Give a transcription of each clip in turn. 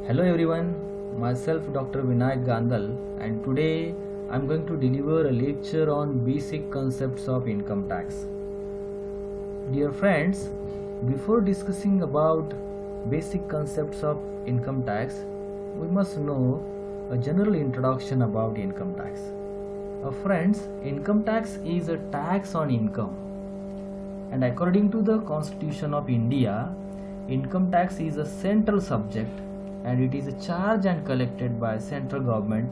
Hello everyone, myself Dr. Vinayak Gandhal, and today I'm going to deliver a lecture on basic concepts of income tax. Dear friends, before discussing about basic concepts of income tax, we must know a general introduction about income tax. Friends, income tax is a tax on income, and according to the Constitution of India, income tax is a central subject and it is a charge and collected by central government.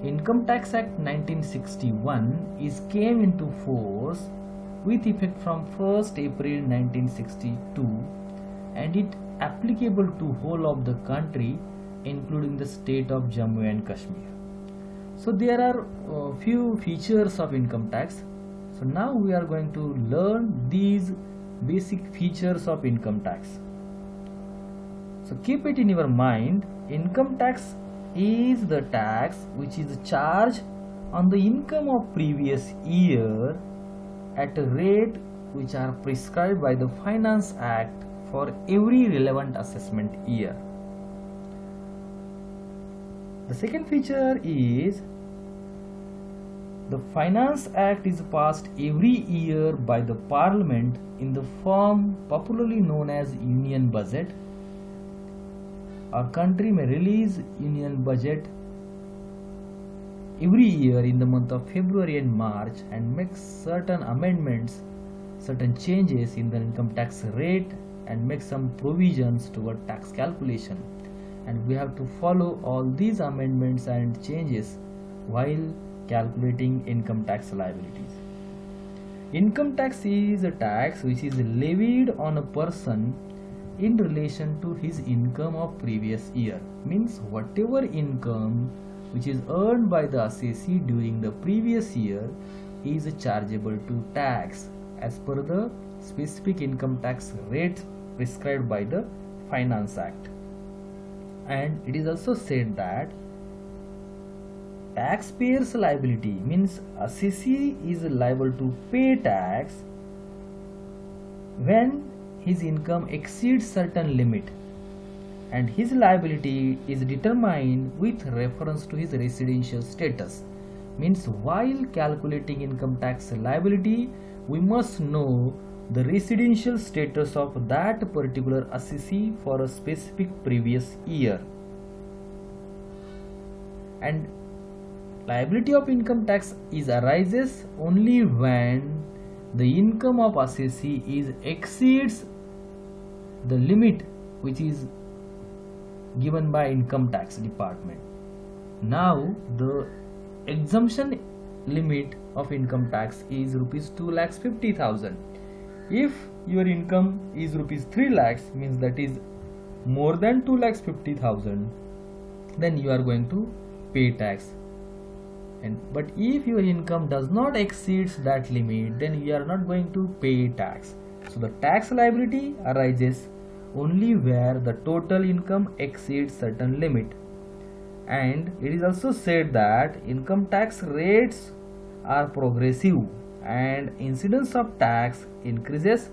Income Tax Act 1961 came into force with effect from 1st April 1962 and it applicable to whole of the country including the state of Jammu and Kashmir. So there are few features of income tax. So now we are going to learn these basic features of income tax. So keep it in your mind, income tax is the tax which is charged on the income of previous year at a rate which are prescribed by the Finance Act for every relevant assessment year. The second feature is the Finance Act is passed every year by the Parliament in the form popularly known as Union Budget. Our country may release Union Budget every year in the month of February and March and make certain amendments, certain changes in the income tax rate and make some provisions toward tax calculation. And we have to follow all these amendments and changes while calculating income tax liabilities. Income tax is a tax which is levied on a person in relation to his income of previous year. Means whatever income which is earned by the assessee during the previous year is chargeable to tax as per the specific income tax rate prescribed by the Finance Act. And it is also said that taxpayer's liability means assessee is liable to pay tax when his income exceeds certain limit, and his liability is determined with reference to his residential status. Means while calculating income tax liability, we must know the residential status of that particular assessee for a specific previous year. And liability of income tax arises only when the income of assessee exceeds the limit which is given by income tax department. Now the exemption limit of income tax is rupees 2,50,000. If your income is rupees 3 lakhs, means that is more than 2,50,000, then you are going to pay tax. But if your income does not exceed that limit, then you are not going to pay tax. So the tax liability arises only where the total income exceeds certain limit. And it is also said that income tax rates are progressive and incidence of tax increases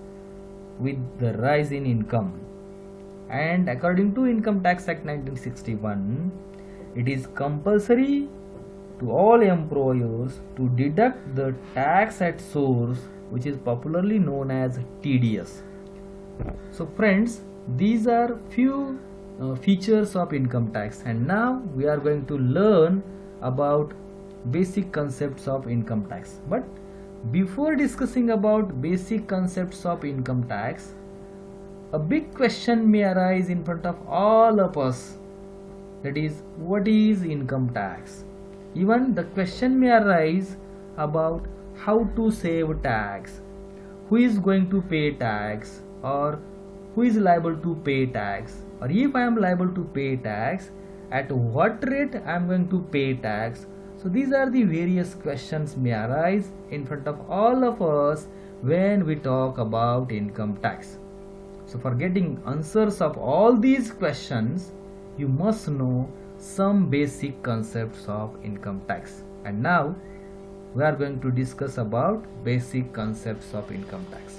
with the rise in income. And according to Income Tax Act 1961, it is compulsory to all employers to deduct the tax at source, which is popularly known as TDS. So friends, these are few features of income tax, and now we are going to learn about basic concepts of income tax. But before discussing about basic concepts of income tax, a big question may arise in front of all of us, that is, what is income tax? Even the question may arise about how to save tax, who is going to pay tax, or who is liable to pay tax, or if I am liable to pay tax, at what rate I am going to pay tax. So these are the various questions may arise in front of all of us when we talk about income tax. So for getting answers of all these questions, you must know some basic concepts of income tax. And now we are going to discuss about basic concepts of income tax.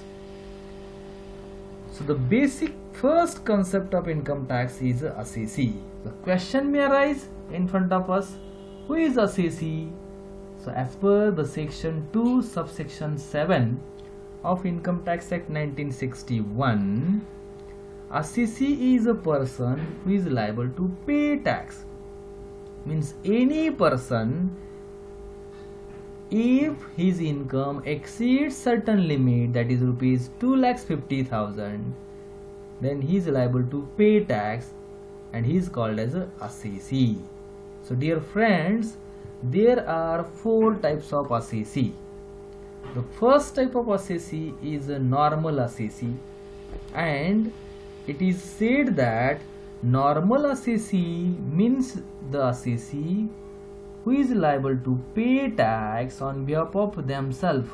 So the basic first concept of income tax is assessee. The question may arise in front of us, who is assessee? So as per the section 2 subsection 7 of Income Tax Act 1961, assessee is a person who is liable to pay tax. Means any person, if his income exceeds certain limit, that is rupees 2,50,000, then he is liable to pay tax and he is called as a assessee. So dear friends, there are 4 types of assessee. The first type of assessee is a normal assessee, and it is said that normal assessee means the assessee who is liable to pay tax on behalf of themselves,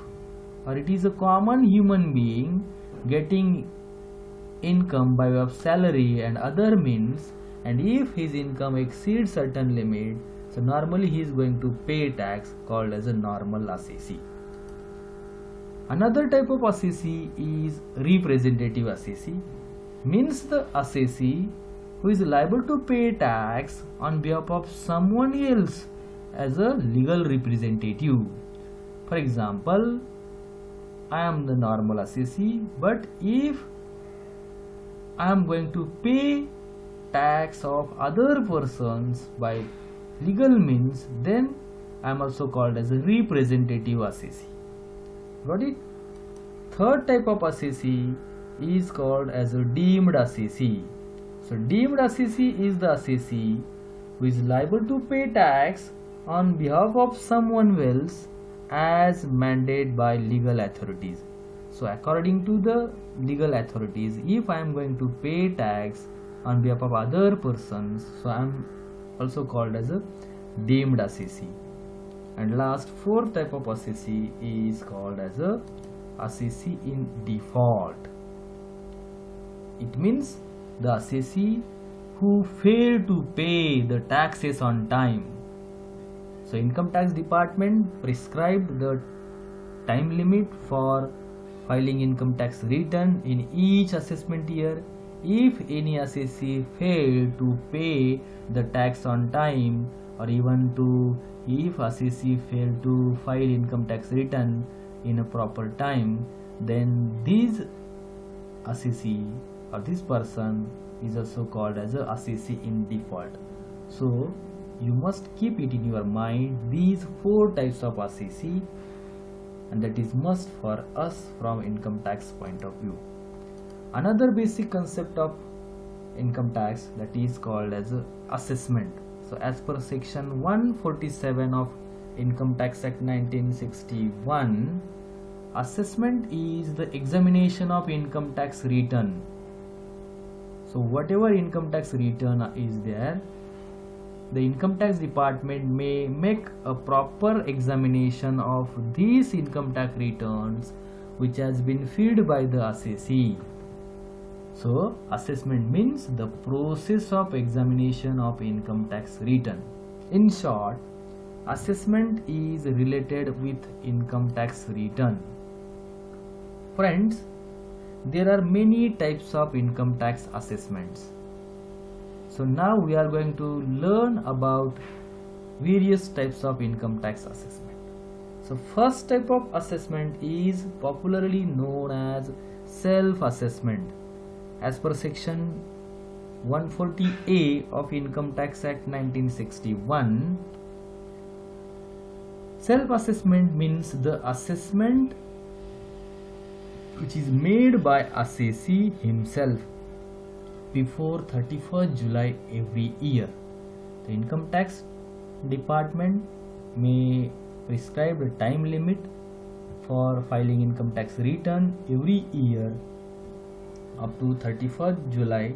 or it is a common human being getting income by way of salary and other means, and if his income exceeds certain limit, so normally he is going to pay tax, called as a normal assessee. Another type of assessee is representative assessee, means the assessee who is liable to pay tax on behalf of someone else as a legal representative. For example, I am the normal assessee, but if I am going to pay tax of other persons by legal means, then I am also called as a representative assessee. Got it? Third type of assessee is called as a deemed assessee. So deemed assessee is the assessee who is liable to pay tax on behalf of someone else as mandated by legal authorities. So according to the legal authorities, if I am going to pay tax on behalf of other persons, so I am also called as a deemed assessee. And last, fourth type of assessee is called as a assessee in default. It means the assessee who failed to pay the taxes on time. So Income Tax Department prescribed the time limit for filing income tax return in each assessment year. If any assessee failed to pay the tax on time, or even to if assessee failed to file income tax return in a proper time, then this assessee or this person is also called as a assessee in default. So you must keep it in your mind, these 4 types of assessee, and that is must for us from income tax point of view. Another basic concept of income tax, that is called as a assessment. So as per section 147 of Income Tax Act 1961, assessment is the examination of income tax return. So whatever income tax return is there, the Income Tax Department may make a proper examination of these income tax returns which has been filled by the assessee. So assessment means the process of examination of income tax return. In short, assessment is related with income tax return. Friends, there are many types of income tax assessments. So now we are going to learn about various types of income tax assessment. So first type of assessment is popularly known as self-assessment. As per section 140A of Income Tax Act 1961, self-assessment means the assessment which is made by assessee himself before 31st July every year. The Income Tax Department may prescribe a time limit for filing income tax return every year up to 31st July.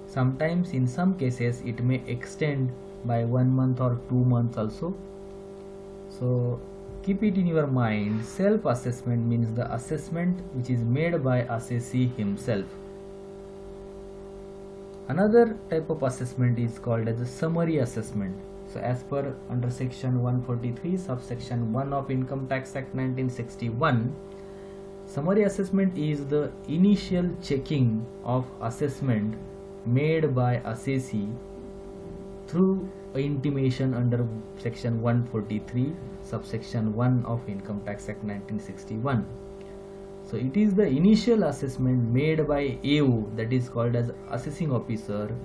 Sometimes in some cases it may extend by 1 month or 2 months also. So keep it in your mind, self-assessment means the assessment which is made by assessee himself. Another type of assessment is called as a summary assessment. So as per under section 143 subsection 1 of Income Tax Act 1961, Summary assessment is the initial checking of assessment made by assessee through intimation under section 143 subsection 1 of Income Tax Act 1961. So it is the initial assessment made by AO, that is called as assessing officer,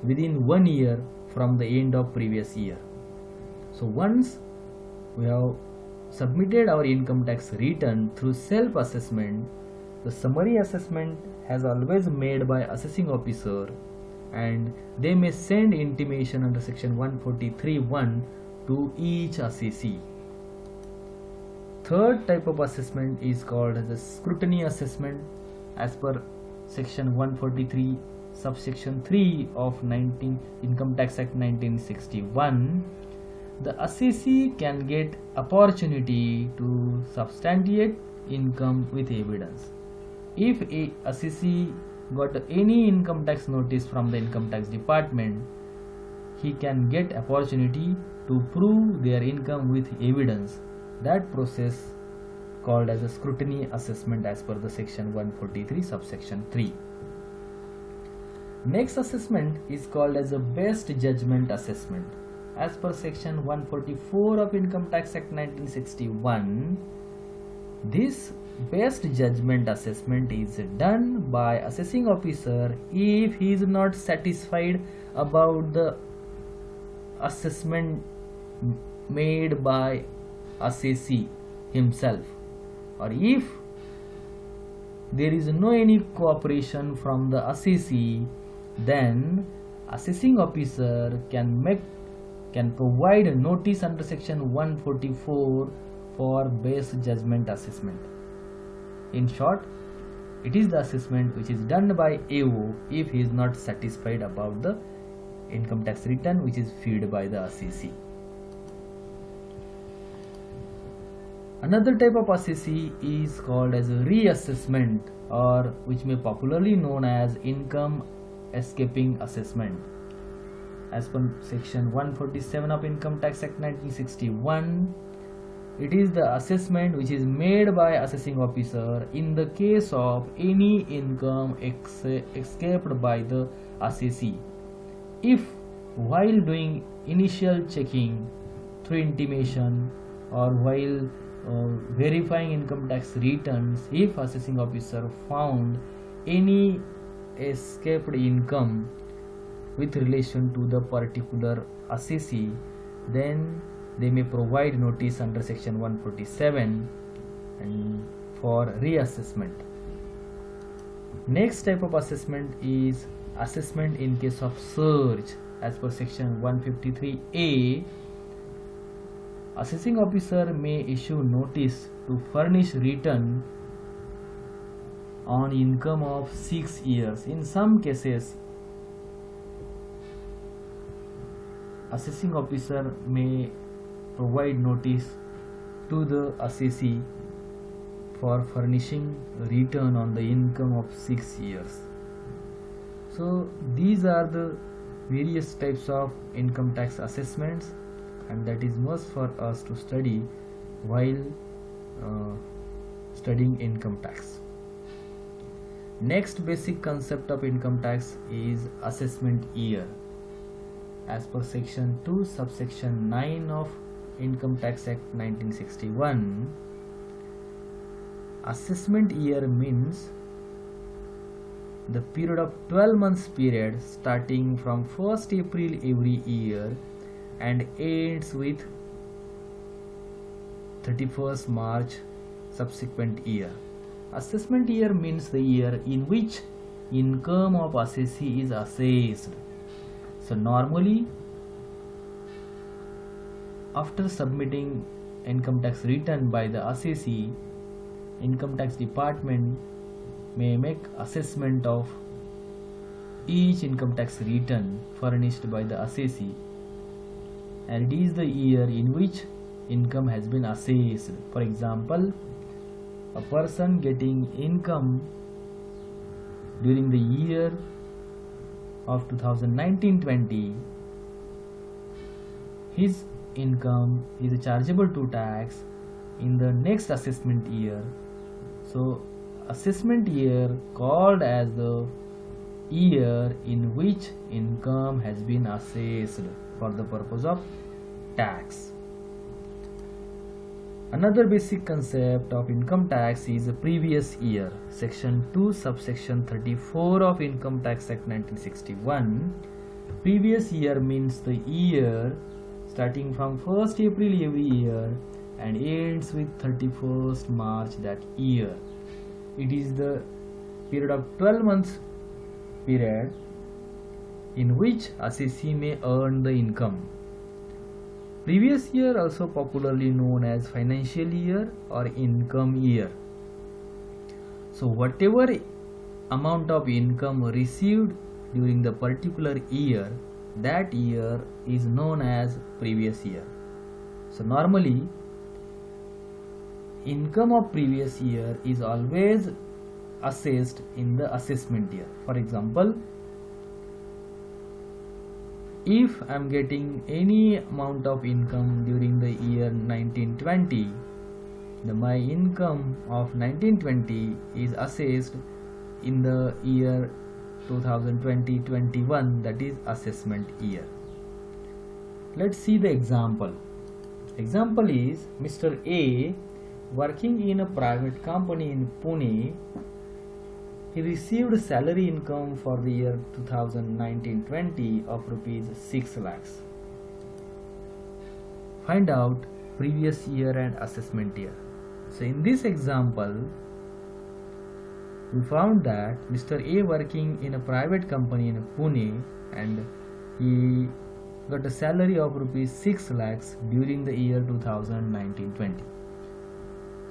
within 1 year from the end of previous year. So once we have submitted our income tax return through self-assessment, the summary assessment has always made by assessing officer, and they may send intimation under section 143(1) to each assessee. Third type of assessment is called as the scrutiny assessment. As per section 143 subsection 3 of Income Tax Act 1961, the assessee can get opportunity to substantiate income with evidence. If a assessee got any income tax notice from the income tax department, he can get opportunity to prove their income with evidence. That process called as a scrutiny assessment as per the section 143 subsection 3. Next assessment is called as a best judgment assessment. As per section 144 of Income Tax Act 1961, this best judgment assessment is done by assessing officer if he is not satisfied about the assessment made by assessee himself, or if there is no any cooperation from the assessee, then assessing officer can provide a notice under section 144 for best judgment assessment. In short, it is the assessment which is done by AO if he is not satisfied about the income tax return which is filled by the assessee. Another type of assessee is called as a reassessment, or which may popularly known as income escaping assessment. As per section 147 of Income Tax Act 1961, it is the assessment which is made by assessing officer in the case of any income escaped by the assessee. If while doing initial checking through intimation or while verifying income tax returns, if assessing officer found any escaped income with relation to the particular assessee, then they may provide notice under section 147 and for reassessment. Next type of assessment is assessment in case of surge. As per section 153A, assessing officer may issue notice to furnish return on income of 6 years. In some cases, assessing officer may provide notice to the assessee for furnishing return on the income of 6 years. So these are the various types of income tax assessments, and that is must for us to study while studying income tax. Next basic concept of income tax is assessment year. As per section 2 subsection 9 of Income Tax Act 1961, assessment year means the period of 12 months period starting from 1st April every year and ends with 31st March subsequent year. Assessment year means the year in which income of assessee is assessed. So normally, after submitting income tax return by the assessee, income tax department may make assessment of each income tax return furnished by the assessee, and it is the year in which income has been assessed. For example, a person getting income during the year of 2019-20, his income is chargeable to tax in the next assessment year So assessment year called as the year in which income has been assessed for the purpose of tax. Another basic concept of income tax is the previous year. Section 2 subsection 34 of Income Tax Act 1961. Previous year means the year starting from 1st April every year and ends with 31st March that year. It is the period of 12 months period in which assessee may earn the income. Previous year also popularly known as financial year or income year. So whatever amount of income received during the particular year, that year is known as previous year. So normally income of previous year is always assessed in the assessment year. For example, if I am getting any amount of income during the year 1920, my income of 1920 is assessed in the year 2020-21, that is assessment year. Let's see the example. Example is Mr. A working in a private company in Pune. He received salary income for the year 2019-20 of rupees 6 lakhs. Find out previous year and assessment year. So in this example, we found that Mr. A working in a private company in Pune and he got a salary of rupees 6 lakhs during the year 2019-20.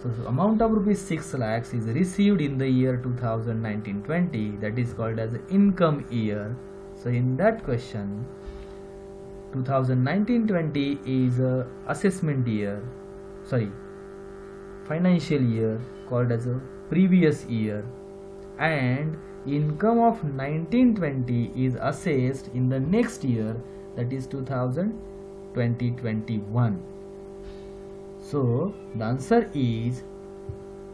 So the amount of rupees 6 lakhs is received in the year 2019-20, that is called as income year. So in that question, 2019-20 is a assessment year, financial year called as a previous year, and income of 1920 is assessed in the next year, that is 2020-21. So the answer is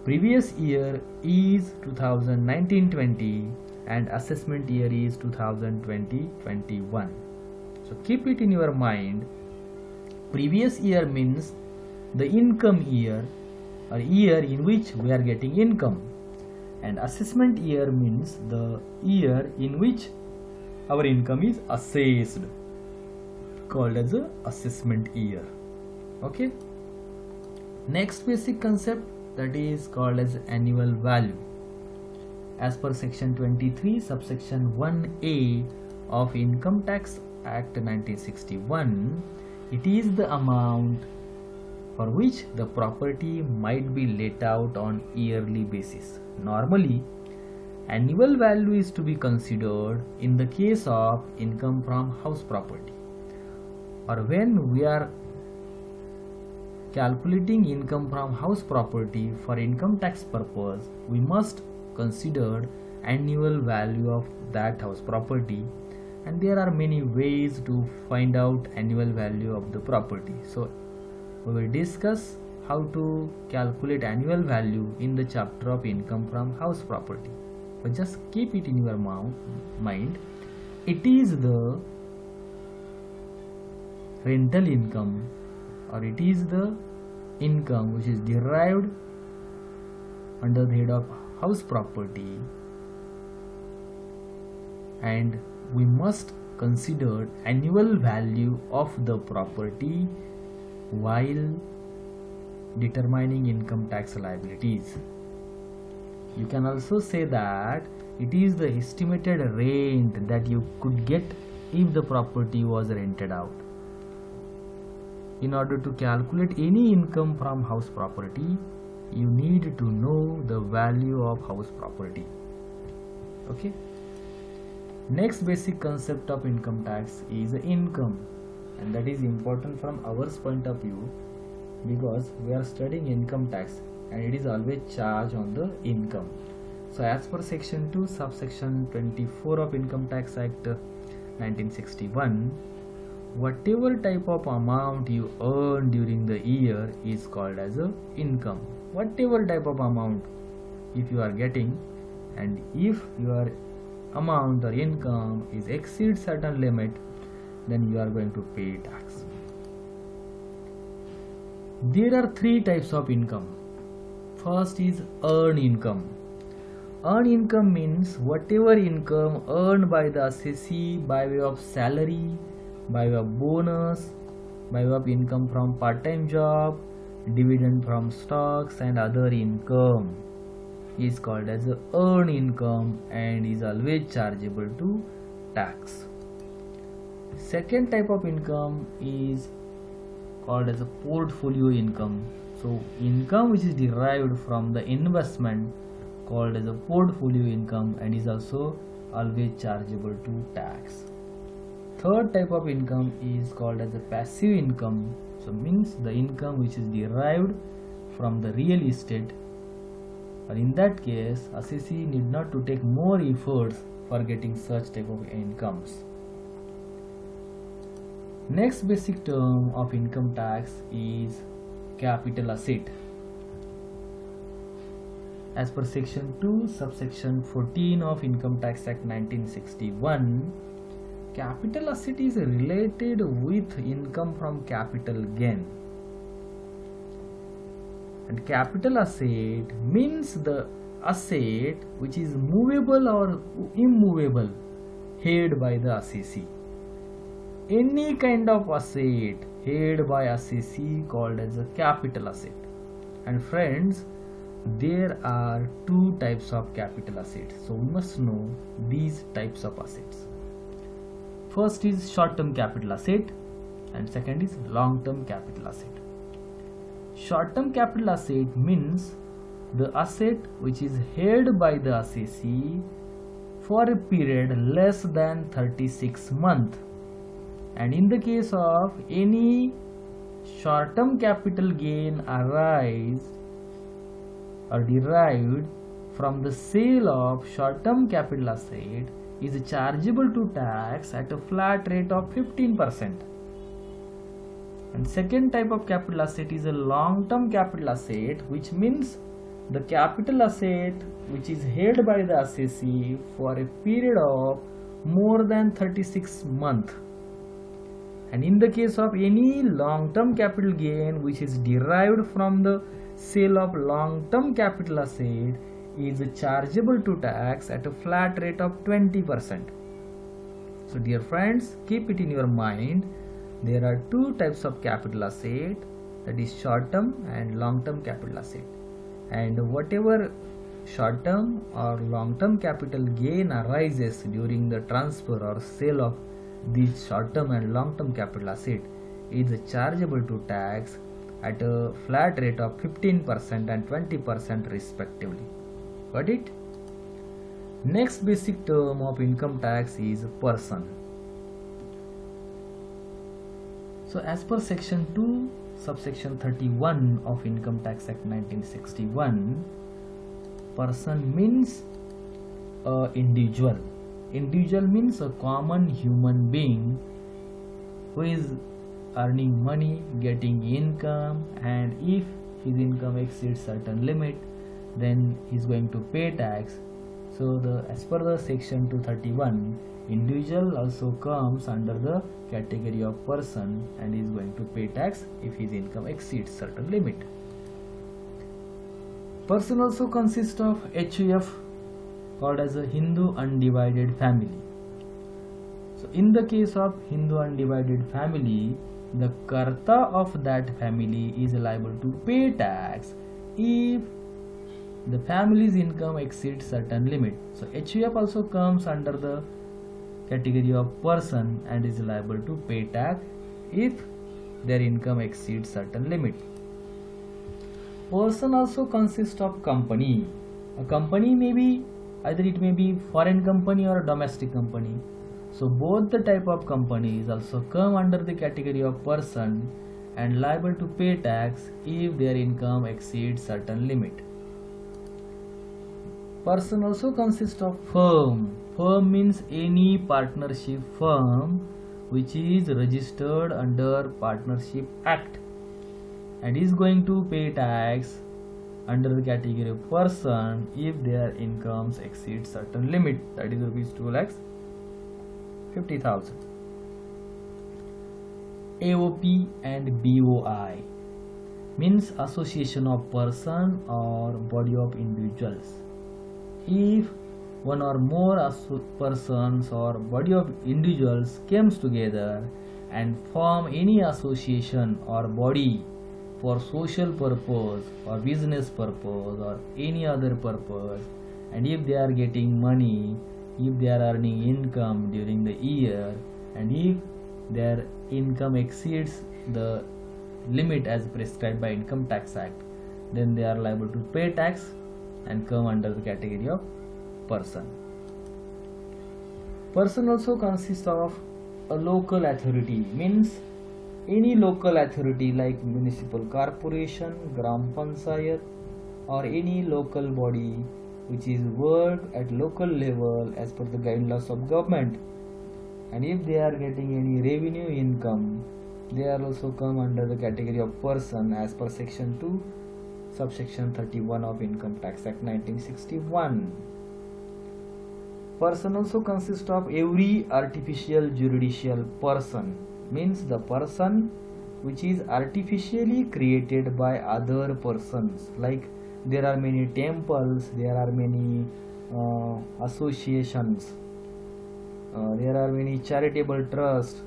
previous year is 2019-20 and assessment year is 2020-21. So keep it in your mind. Previous year means the income year or year in which we are getting income, and assessment year means the year in which our income is assessed, called as a assessment year. Okay. Next basic concept, that is called as annual value. As per section 23 subsection 1A of Income Tax Act 1961, it is the amount for which the property might be let out on yearly basis. Normally, annual value is to be considered in the case of income from house property, or when we are calculating income from house property for income tax purpose, we must consider annual value of that house property, and there are many ways to find out annual value of the property. So we will discuss how to calculate annual value in the chapter of income from house property. But just keep it in your mind. It is the rental income, or it is the income which is derived under the head of house property, and we must consider annual value of the property while determining income tax liabilities. You can also say that it is the estimated rent that you could get if the property was rented out. In order to calculate any income from house property, you need to know the value of house property. Okay. Next basic concept of income tax is income, and that is important from our point of view because we are studying income tax and it is always charged on the income. So as per section 2 subsection 24 of Income Tax Act 1961, whatever type of amount you earn during the year is called as a income. Whatever type of amount if you are getting, and if your amount or income is exceeds certain limit, then you are going to pay tax. There are three types of income. First is earned income. Earned income means whatever income earned by the assessee by way of salary, by way of bonus, by way of income from part-time job, dividend from stocks and other income is called as earned income and is always chargeable to tax. Second type of income is called as a portfolio income. So income which is derived from the investment called as a portfolio income and is also always chargeable to tax. Third type of income is called as a passive income. So means the income which is derived from the real estate, or in that case assessee need not to take more efforts for getting such type of incomes. Next basic term of income tax is capital asset. As per section 2 subsection 14 of Income Tax Act 1961, capital asset is related with income from capital gain. And capital asset means the asset which is movable or immovable held by the assessee. Any kind of asset held by assessee called as a capital asset. And friends, there are two types of capital assets, so we must know these types of assets. First is short-term capital asset and second is long-term capital asset. Short-term capital asset means the asset which is held by the assessee for a period less than 36 months, and in the case of any short-term capital gain arise or derived from the sale of short-term capital asset is chargeable to tax at a flat rate of 15%. And second type of capital asset is a long-term capital asset, which means the capital asset which is held by the assessee for a period of more than 36 months. And in the case of any long-term capital gain which is derived from the sale of long-term capital asset is chargeable to tax at a flat rate of 20%. So dear friends, keep it in your mind, there are two types of capital asset, that is short-term and long-term capital asset, and whatever short-term or long-term capital gain arises during the transfer or sale of these short-term and long-term capital asset is chargeable to tax at a flat rate of 15% and 20% respectively. Got it? Next basic term of income tax is person. So as per section 2 subsection 31 of Income Tax Act 1961, person means a individual. Individual means a common human being who is earning money, getting income, and if his income exceeds certain limit, then he is going to pay tax. So as per the section 231, individual also comes under the category of person and is going to pay tax if his income exceeds certain limit. Person also consists of HUF, called as a Hindu undivided family. So in the case of Hindu undivided family, the karta of that family is liable to pay tax if the family's income exceeds certain limit. So HUF also comes under the category of person and is liable to pay tax if their income exceeds certain limit. Person also consists of company. A company may be either it may be foreign company or domestic company. So both the type of companies also come under the category of person and liable to pay tax if their income exceeds certain limit. Person also consists of firm. Firm means any partnership firm which is registered under Partnership Act and is going to pay tax under the category of person if their incomes exceed certain limit, that is rupees 2,50,000. AOP and BOI means association of person or body of individuals. If one or more persons or body of individuals comes together and form any association or body for social purpose or business purpose or any other purpose, and if they are getting money, if they are earning income during the year, and if their income exceeds the limit as prescribed by Income Tax Act, then they are liable to pay tax and come under the category of person. Person also consists of a local authority, means any local authority like municipal corporation, gram panchayat, or any local body which is worked at local level as per the guidelines of government, and if they are getting any revenue income, they are also come under the category of person as per section 2 subsection 31 of Income Tax Act 1961. Person also consists of every artificial judicial person, means the person which is artificially created by other persons, like there are many temples, there are many associations, there are many charitable trusts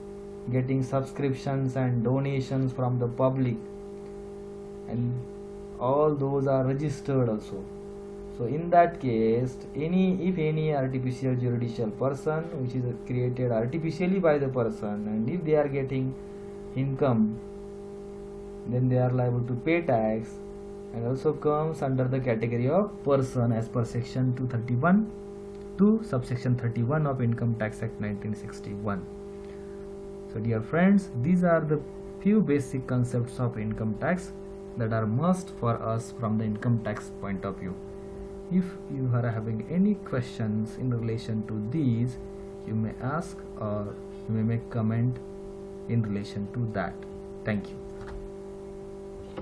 getting subscriptions and donations from the public, and all those are registered also. So in that case, if any artificial judicial person which is created artificially by the person, and if they are getting income, then they are liable to pay tax and also comes under the category of person as per section 231 to subsection 31 of Income Tax Act 1961. So dear friends, these are the few basic concepts of income tax that are must for us from the income tax point of view. If you are having any questions in relation to these, you may ask or you may make comment in relation to that. Thank you.